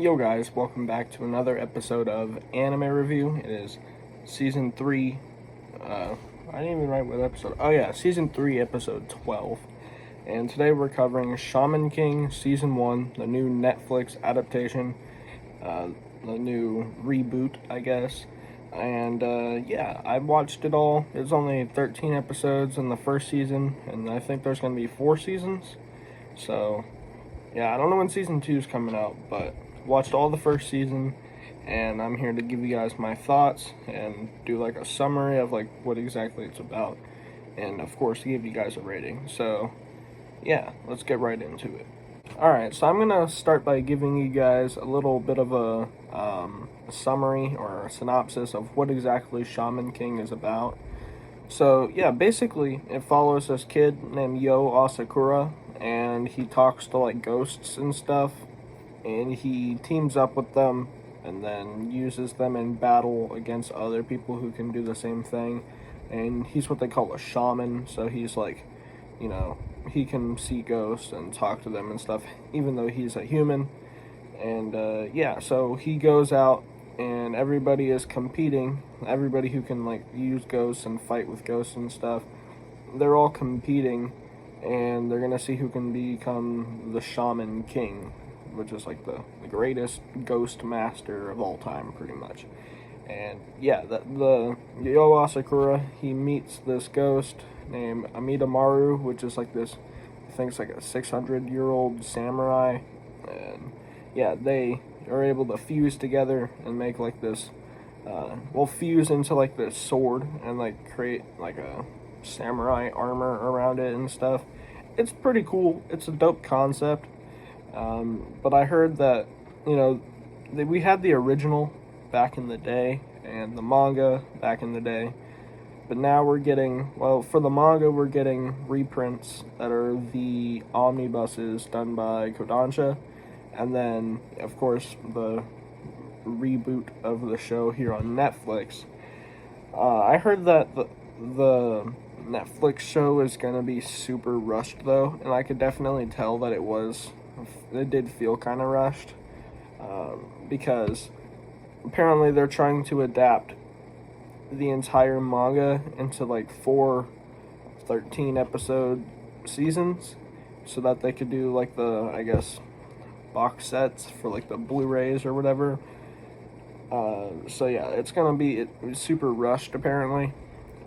Yo guys, welcome back to another episode of Anime Review. It is Season 3, I didn't even write what episode, oh yeah, Season 3, Episode 12. And today we're covering Shaman King Season 1, the new Netflix adaptation, the new reboot, I guess. And yeah, I watched it all. There's only 13 episodes in the first season, and I think there's going to be 4 seasons. So, yeah, I don't know when Season 2 is coming out, but watched all the first season, and I'm here to give you guys my thoughts and do like a summary of like what exactly it's about, and of course give you guys a rating. So yeah, let's get right into it. Alright, so I'm gonna start by giving you guys a little bit of a summary or a synopsis of what exactly Shaman King is about. So yeah, basically it follows this kid named Yo Asakura, and he talks to like ghosts and stuff, and he teams up with them and then uses them in battle against other people who can do the same thing. And he's what they call a shaman, so he's like, you know, he can see ghosts and talk to them and stuff, even though he's a human. And yeah, so he goes out and everybody is competing. Everybody who can like use ghosts and fight with ghosts and stuff, they're all competing, and they're gonna see who can become the Shaman King, which is like the greatest ghost master of all time, pretty much. And yeah, the Yo Asakura, he meets this ghost named Amidamaru, which is like this, I think it's like a 600-year-old samurai. And yeah, they are able to fuse together and make like this, fuse into like this sword and like create like a samurai armor around it and stuff. It's pretty cool. It's a dope concept. But I heard that, you know, we had the original back in the day and the manga back in the day, but now we're getting, well, for the manga we're getting reprints that are the omnibuses done by Kodansha, and then of course the reboot of the show here on Netflix. I heard that the Netflix show is going to be super rushed though, and I could definitely tell that it did feel kind of rushed, because apparently they're trying to adapt the entire manga into like 4 13-episode seasons so that they could do like the, I guess, box sets for like the Blu-rays or whatever. So yeah, it's gonna be super rushed apparently.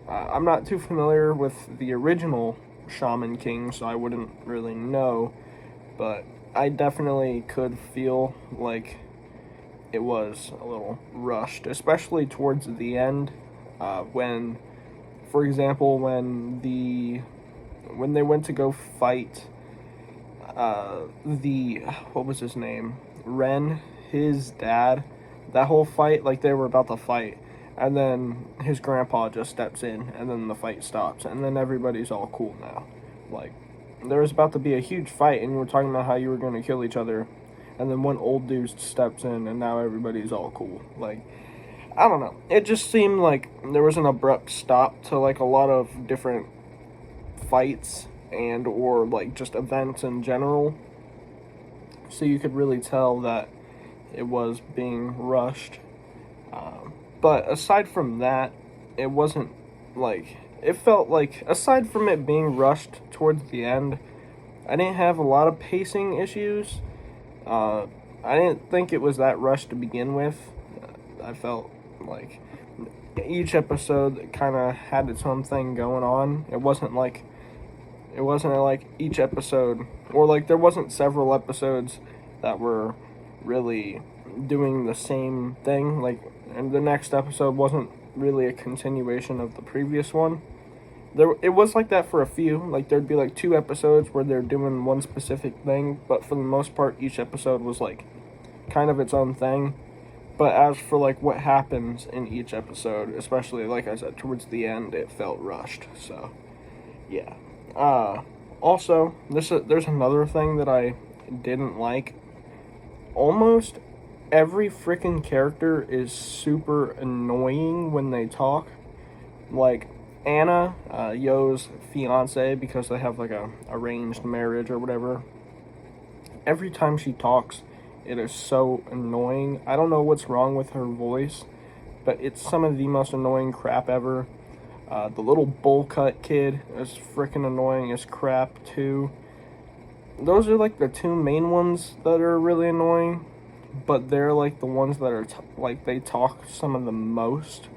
I'm not too familiar with the original Shaman King, so I wouldn't really know, but I definitely could feel like it was a little rushed, especially towards the end, when, for example, when they went to go fight what was his name? Ren, his dad. That whole fight, like they were about to fight, and then his grandpa just steps in, and then the fight stops, and then everybody's all cool now. Like, there was about to be a huge fight, and you were talking about how you were going to kill each other, and then one old dude steps in, and now everybody's all cool. Like, I don't know. It just seemed like there was an abrupt stop to, like, a lot of different fights and or, like, just events in general. So you could really tell that it was being rushed. But aside from that, it wasn't, like, it felt like, aside from it being rushed towards the end, I didn't have a lot of pacing issues. I didn't think it was that rushed to begin with. I felt like each episode kind of had its own thing going on. It wasn't like each episode, or like there wasn't several episodes that were really doing the same thing, like, and the next episode wasn't really a continuation of the previous one. It was like that for a few, like there'd be like 2 episodes where they're doing one specific thing, but for the most part each episode was like kind of its own thing. But as for like what happens in each episode, especially like I said towards the end, it felt rushed. So yeah. Also, there's another thing that I didn't like. Almost every freaking character is super annoying when they talk. Like Anna, Yo's fiance, because they have like a arranged marriage or whatever. Every time she talks, It is so annoying. I don't know what's wrong with her voice, but it's some of the most annoying crap ever. The little bowl cut kid is freaking annoying as crap too. Those are like the two main ones that are really annoying, but they're like the ones that are like they talk some of the most.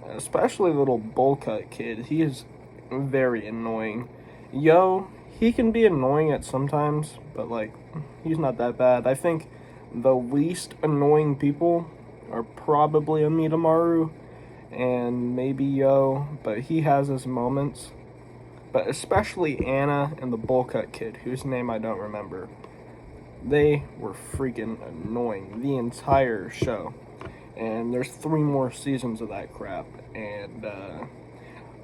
Especially the little bowl cut kid. He is very annoying. Yo, he can be annoying at sometimes, but like he's not that bad. I think the least annoying people are probably Amidamaru and maybe Yo, but he has his moments. But especially Anna and the bowl cut kid, whose name I don't remember. They were freaking annoying the entire show. And there's 3 more seasons of that crap. And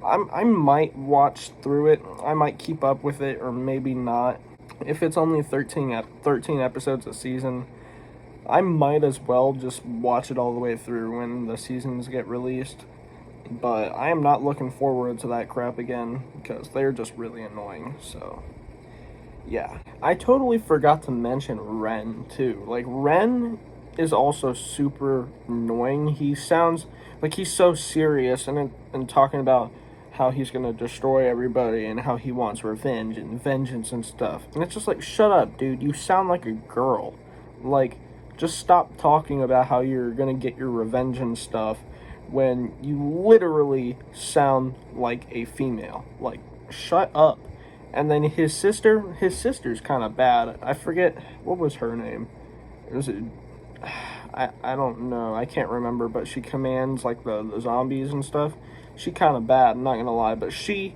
I might watch through it. I might keep up with it, or maybe not. If it's only 13 episodes a season, I might as well just watch it all the way through when the seasons get released. But I am not looking forward to that crap again, because they're just really annoying, so yeah. I totally forgot to mention Ren, too. Like, Ren is also super annoying. He sounds like he's so serious and talking about how he's gonna destroy everybody and how he wants revenge and vengeance and stuff. And it's just like, shut up, dude. You sound like a girl. Like, just stop talking about how you're gonna get your revenge and stuff when you literally sound like a female. Like, shut up. And then his sister's kind of bad. I forget, what was her name? I don't know. I can't remember, but she commands, like, the zombies and stuff. She kind of bad, I'm not gonna lie. But she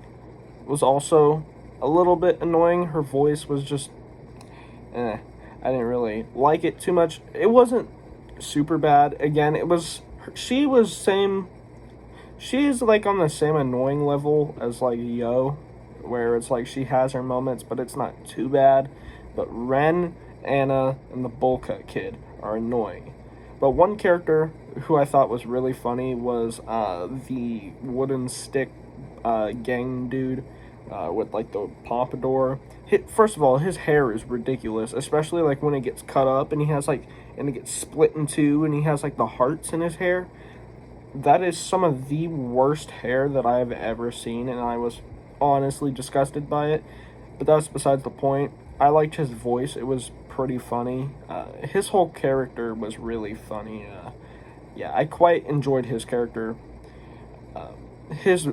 was also a little bit annoying. Her voice was just, I didn't really like it too much. It wasn't super bad. Again, she is, like, on the same annoying level as, like, Yo, where it's like she has her moments, but it's not too bad. But Ren, Anna, and the bowl cut kid are annoying. But one character who I thought was really funny was the wooden stick gang dude with, like, the pompadour. First of all, his hair is ridiculous, especially, like, when it gets cut up and he has, like, and it gets split in two and he has, like, the hearts in his hair. That is some of the worst hair that I have ever seen, and I was honestly disgusted by it. But that's besides the point. I liked his voice. It was pretty funny. His whole character was really funny. Yeah, I quite enjoyed his character. His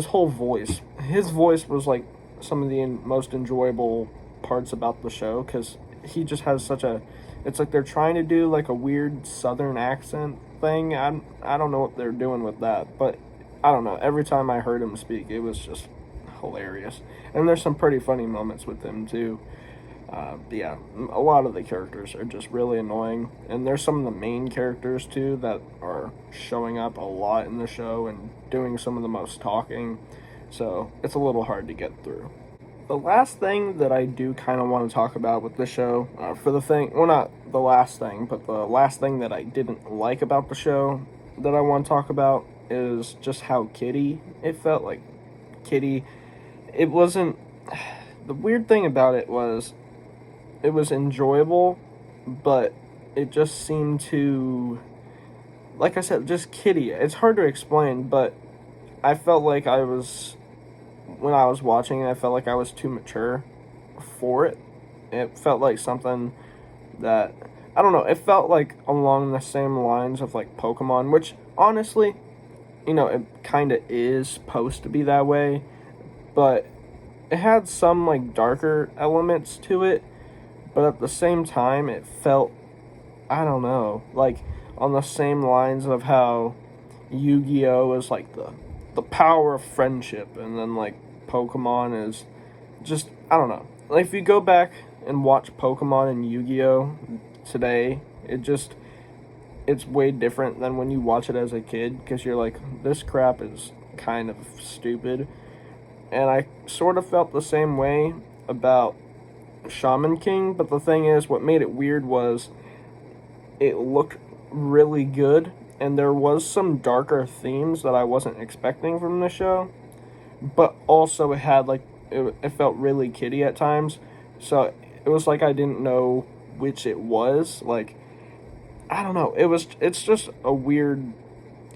whole voice. His voice was, like, some of the most enjoyable parts about the show, because he just has such a, it's like they're trying to do, like, a weird southern accent thing. I don't know what they're doing with that, but I don't know. Every time I heard him speak, it was just hilarious. And there's some pretty funny moments with him, too. Yeah, a lot of the characters are just really annoying. And there's some of the main characters, too, that are showing up a lot in the show and doing some of the most talking. So it's a little hard to get through. The last thing that I do kind of want to talk about with the show, not the last thing, but the last thing that I didn't like about the show that I want to talk about is just how kiddie it felt. Like, kiddie, it wasn't, the weird thing about it was enjoyable, but it just seemed to, like I said, just kiddie. It's hard to explain, but I felt like when I was watching it, I felt like I was too mature for it. It felt like something that, I don't know, it felt like along the same lines of, like, Pokemon, which, honestly, you know, it kind of is supposed to be that way, but it had some, like, darker elements to it, but at the same time, it felt, I don't know, like, on the same lines of how Yu-Gi-Oh! Is, like, the power of friendship, and then, like, Pokemon is just, I don't know. Like, if you go back and watch Pokemon and Yu-Gi-Oh! Today, it's way different than when you watch it as a kid, because you're like, this crap is kind of stupid. And I sort of felt the same way about Shaman King, but the thing is, what made it weird was it looked really good, and there was some darker themes that I wasn't expecting from the show, but also it had, like, it felt really kiddie at times, so it was like I didn't know which it was. Like, I don't know. It's just a weird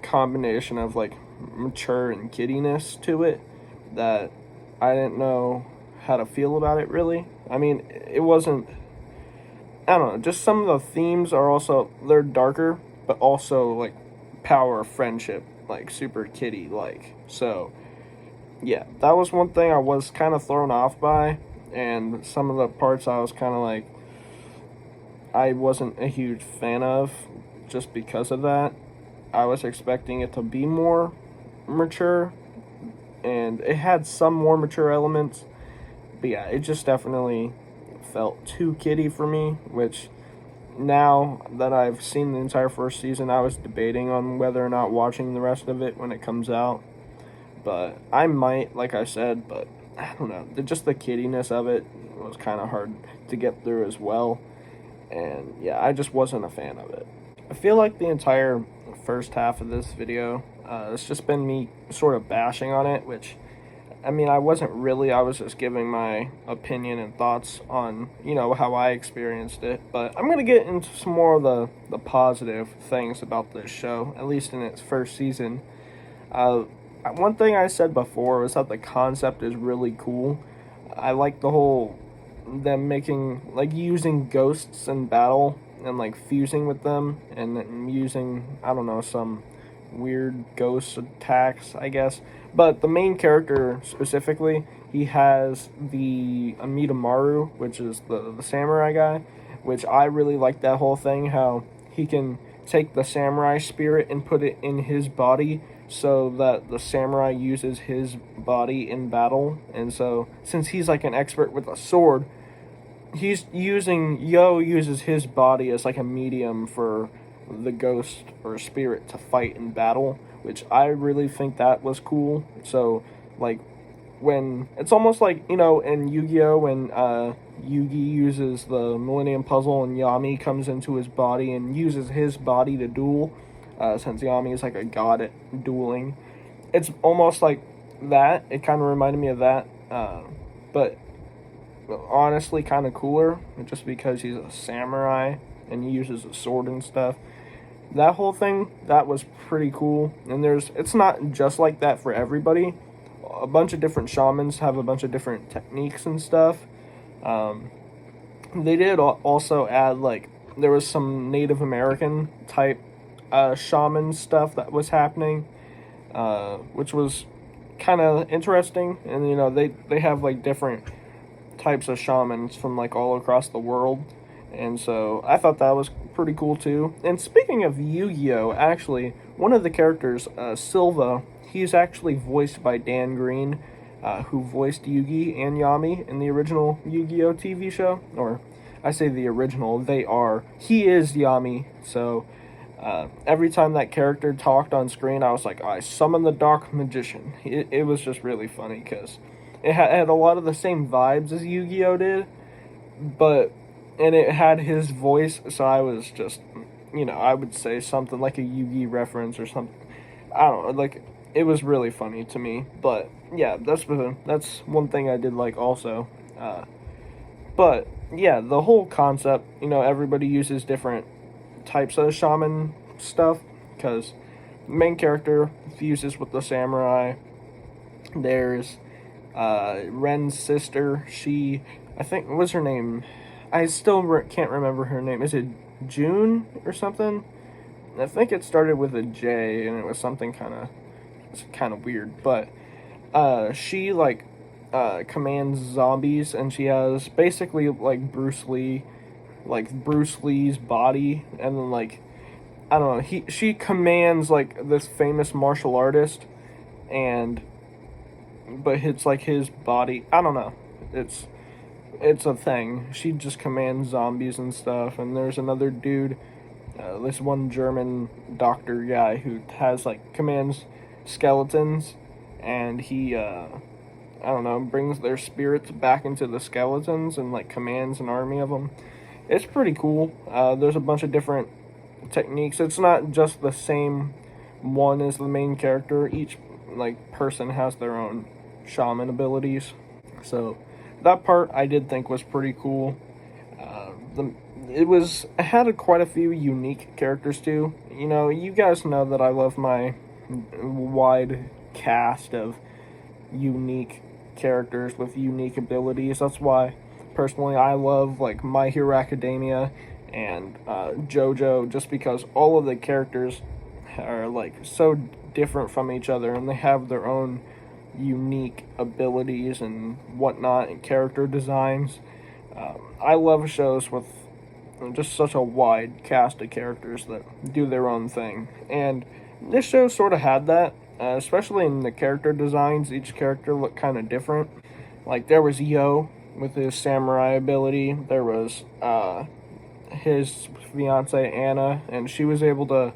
combination of like mature and kiddiness to it that I didn't know how to feel about it really. I mean, it wasn't, I don't know, just some of the themes are also, they're darker, but also like power, friendship, like super kiddie like. So yeah, that was one thing I was kind of thrown off by, and some of the parts I was kind of like, I wasn't a huge fan of just because of that. I was expecting it to be more mature, and it had some more mature elements, but yeah, it just definitely felt too kiddie for me, which now that I've seen the entire first season, I was debating on whether or not watching the rest of it when it comes out. But I might, like I said, but I don't know. Just the kiddiness of it was kind of hard to get through as well. And yeah, I just wasn't a fan of it. I feel like the entire first half of this video, it's just been me sort of bashing on it, which, I mean, I wasn't really, I was just giving my opinion and thoughts on, how I experienced it. But I'm going to get into some more of the positive things about this show, at least in its first season. One thing I said before was that the concept is really cool. I like the whole, them making, like, using ghosts in battle and, like, fusing with them and using, I don't know, some weird ghost attacks, I guess. But the main character specifically, he has the Amidamaru, which is the samurai guy, which I really like that whole thing, how he can take the samurai spirit and put it in his body so that the samurai uses his body in battle. And so, since he's like an expert with a sword, uses his body as like a medium for the ghost or spirit to fight in battle, which I really think that was cool. So, like, when it's almost like, in Yu-Gi-Oh, when Yugi uses the Millennium Puzzle and Yami comes into his body and uses his body to duel, since Yami is like a god at dueling. It's almost like that. It kind of reminded me of that, but honestly kind of cooler, just because he's a samurai and he uses a sword and stuff. That whole thing, that was pretty cool. And it's not just like that for everybody. A bunch of different shamans have a bunch of different techniques and stuff. They did also add, like, there was some Native American type shaman stuff that was happening, which was kind of interesting. And they have like different types of shamans from like all across the world, and so I thought that was pretty cool too. And speaking of Yu-Gi-Oh, actually one of the characters, Silva, he's actually voiced by Dan Green, who voiced Yugi and Yami in the original Yu-Gi-Oh TV show. Or I say the original, he is Yami. So every time that character talked on screen, I was like, I summon the Dark Magician. It was just really funny because it had a lot of the same vibes as Yu-Gi-Oh did, and it had his voice, so I was just, I would say something like a Yu-Gi reference or something. I don't know, like, it was really funny to me. But yeah, that's one thing I did like also. But yeah, the whole concept, everybody uses different types of shaman stuff, because the main character fuses with the samurai. There's Ren's sister. I think, what's her name? I still can't remember her name. Is it June or something? I think it started with a J, and it was something kind of weird. But she like commands zombies, and she has basically like Bruce Lee's body, and then like, I don't know, she commands like this famous martial artist, but it's like his body. I don't know. It's a thing. She just commands zombies and stuff. And there's another dude, this one German doctor guy who commands skeletons, and he I don't know, brings their spirits back into the skeletons and like commands an army of them. It's pretty cool. There's a bunch of different techniques. It's not just the same one as the main character. Each like person has their own shaman abilities. So that part I did think was pretty cool. it had quite a few unique characters too. You know, you guys know that I love my wide cast of unique characters with unique abilities. That's why, personally, I love like My Hero Academia and JoJo, just because all of the characters are like so different from each other, and they have their own unique abilities and whatnot, and character designs. I love shows with just such a wide cast of characters that do their own thing, and this show sort of had that, especially in the character designs. Each character looked kind of different. Like, there was Yo with his samurai ability. There was his fiance Anna, and she was able to.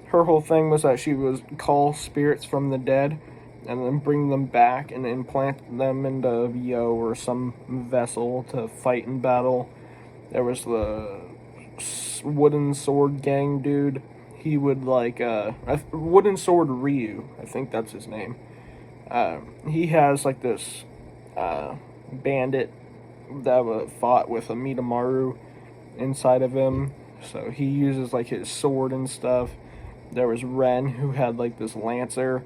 Her whole thing was that she was call spirits from the dead, and then bring them back and implant them into Yo or some vessel to fight in battle. There was the wooden sword gang dude. He would like wooden sword Ryu. I think that's his name. He has like this bandit that fought with a Mitamaru inside of him, so he uses like his sword and stuff. There was Ren, who had like this lancer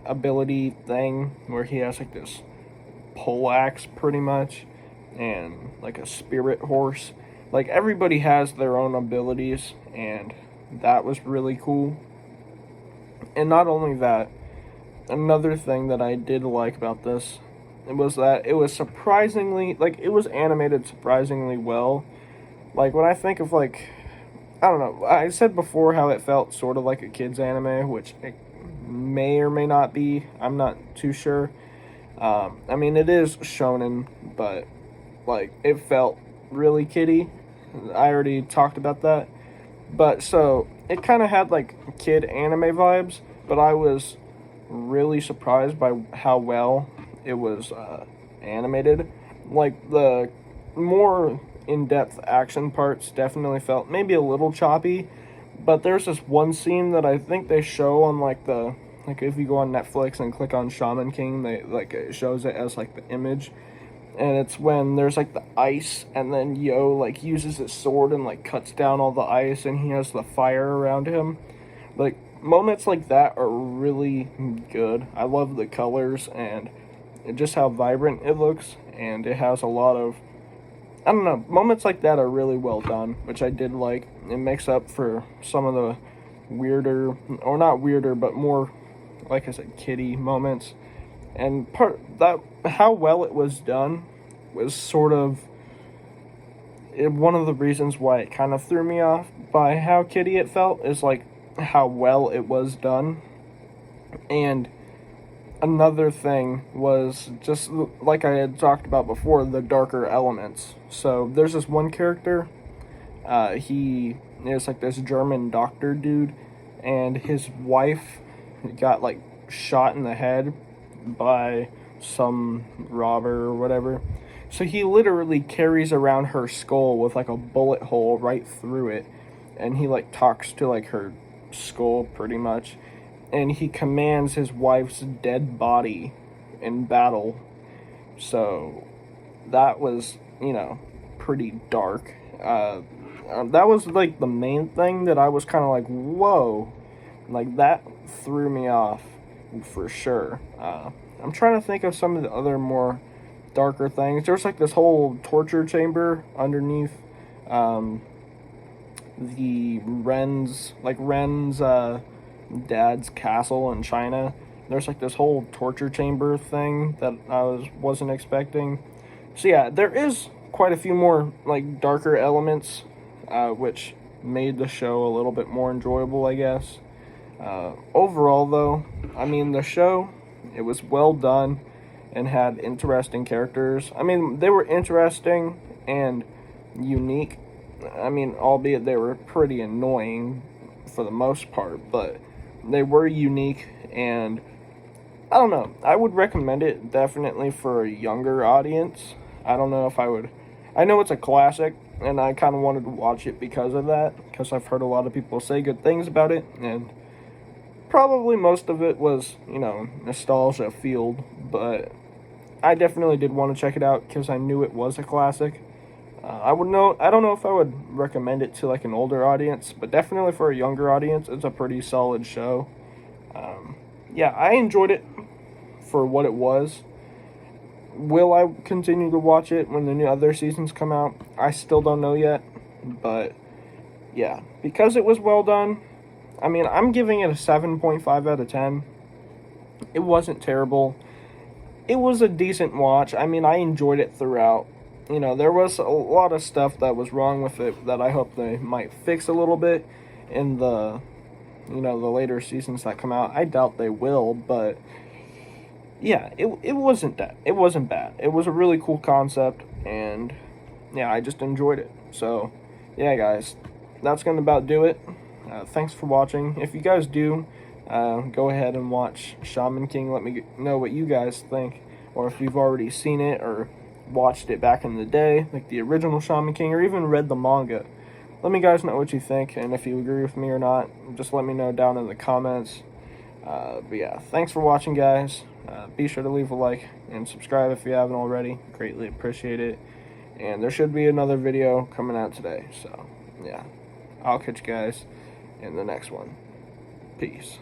ability thing where he has like this pole axe pretty much, and like a spirit horse. Like, everybody has their own abilities, and that was really cool. And not only that, another thing that I did like about this was that it was surprisingly, like, it was animated surprisingly well. Like, when I think of, like, I don't know, I said before how it felt sort of like a kid's anime, which it may or may not be. I'm not too sure. I mean, it is shonen, but, like, it felt really kiddie. I already talked about that. But, so, it kind of had, like, kid anime vibes, but I was really surprised by how well it was animated. Like, the more in-depth action parts definitely felt maybe a little choppy, but there's this one scene that I think they show on like if you go on Netflix and click on Shaman King, they like it shows it as like the image, and it's when there's like the ice, and then Yo like uses his sword and like cuts down all the ice, and he has the fire around him. Like, moments like that are really good. I love the colors and just how vibrant it looks, and it has a lot of, I don't know, moments like that are really well done, which I did like. It makes up for some of the weirder, or not weirder, but more, like I said, kiddie moments. And how well it was done was sort of one of the reasons why it kind of threw me off by how kiddie it felt, is like how well it was done. And another thing was, just like I had talked about before, the darker elements. So there's this one character, he is like this German doctor dude, and his wife got like shot in the head by some robber or whatever. So he literally carries around her skull with like a bullet hole right through it, and he like talks to like her skull pretty much, and he commands his wife's dead body in battle. So that was, pretty dark. That was like the main thing that I was kind of like, whoa, like that threw me off for sure. I'm trying to think of some of the other more darker things. There's like this whole torture chamber underneath the Ren's dad's castle in China. There's like this whole torture chamber thing that I wasn't expecting. So yeah, there is quite a few more like darker elements, which made the show a little bit more enjoyable, I guess. Overall, though, I mean, the show, it was well done and had interesting characters. I mean, they were interesting and unique. I mean, albeit they were pretty annoying for the most part, but they were unique, and I don't know, I would recommend it definitely for a younger audience. I don't know if I would. I know it's a classic, and I kind of wanted to watch it because of that, because I've heard a lot of people say good things about it, and probably most of it was, nostalgia fueled, but I definitely did want to check it out because I knew it was a classic. I don't know if I would recommend it to like an older audience, but definitely for a younger audience, it's a pretty solid show. Yeah, I enjoyed it for what it was. Will I continue to watch it when the new other seasons come out? I still don't know yet, but yeah, because it was well done. I mean, I'm giving it a 7.5 out of 10. It wasn't terrible. It was a decent watch. I mean, I enjoyed it throughout. You know, there was a lot of stuff that was wrong with it that I hope they might fix a little bit in the, the later seasons that come out. I doubt they will, but yeah, it wasn't that. It wasn't bad. It was a really cool concept, and yeah, I just enjoyed it. So, yeah, guys, that's gonna about do it. Thanks for watching. If you guys do, go ahead and watch Shaman King. Let me know what you guys think, or if you've already seen it or watched it back in the day, like the original Shaman King, or even read the manga. Let me guys know what you think, and if you agree with me or not, just let me know down in the comments. But yeah, thanks for watching, guys. Be sure to leave a like and subscribe if you haven't already. Greatly appreciate it. And there should be another video coming out today. So, yeah. I'll catch you guys in the next one. Peace.